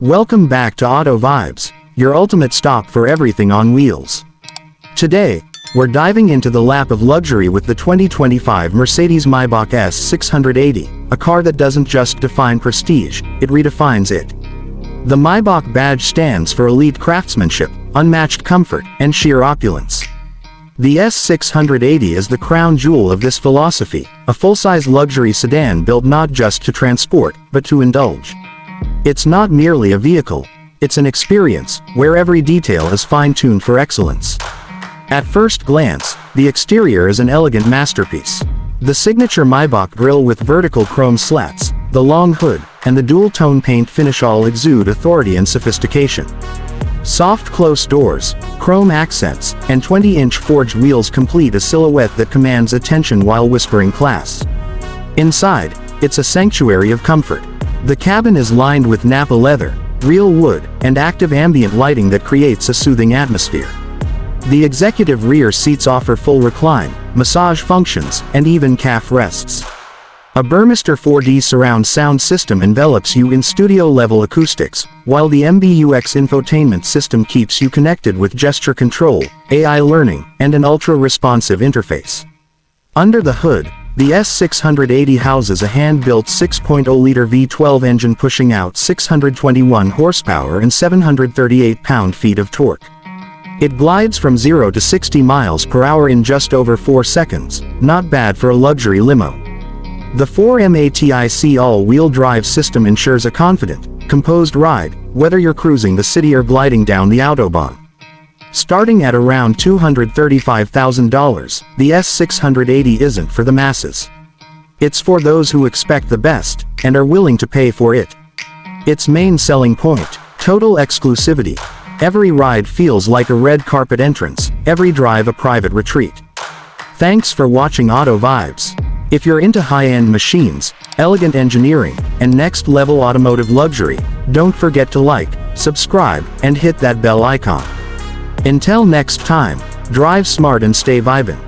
Welcome back to Auto Vibes, your ultimate stop for everything on wheels. Today, we're diving into the lap of luxury with the 2025 Mercedes-Maybach S680, a car that doesn't just define prestige, it redefines it. The Maybach badge stands for elite craftsmanship, unmatched comfort, and sheer opulence. The S680 is the crown jewel of this philosophy, a full-size luxury sedan built not just to transport, but to indulge. It's not merely a vehicle, it's an experience, where every detail is fine-tuned for excellence. At first glance, the exterior is an elegant masterpiece. The signature Maybach grille with vertical chrome slats, the long hood, and the dual-tone paint finish all exude authority and sophistication. Soft close doors, chrome accents, and 20-inch forged wheels complete a silhouette that commands attention while whispering class. Inside, it's a sanctuary of comfort. The cabin is lined with Napa leather, real wood, and active ambient lighting that creates a soothing atmosphere. The executive rear seats offer full recline, massage functions, and even calf rests. A Burmester 4D surround sound system envelops you in studio-level acoustics, while the MBUX infotainment system keeps you connected with gesture control, AI learning, and an ultra-responsive interface. Under the hood, the S680 houses a hand-built 6.0-liter V12 engine pushing out 621 horsepower and 738 pound-feet of torque. It glides from 0 to 60 miles per hour in just over 4 seconds, not bad for a luxury limo. The 4MATIC all-wheel drive system ensures a confident, composed ride, whether you're cruising the city or gliding down the Autobahn. Starting at around $235,000, the S680 isn't for the masses. It's for those who expect the best, and are willing to pay for it. Its main selling point: total exclusivity. Every ride feels like a red carpet entrance, every drive a private retreat. Thanks for watching Auto Vibes. If you're into high-end machines, elegant engineering, and next-level automotive luxury, don't forget to like, subscribe, and hit that bell icon. Until next time, drive smart and stay vibin'.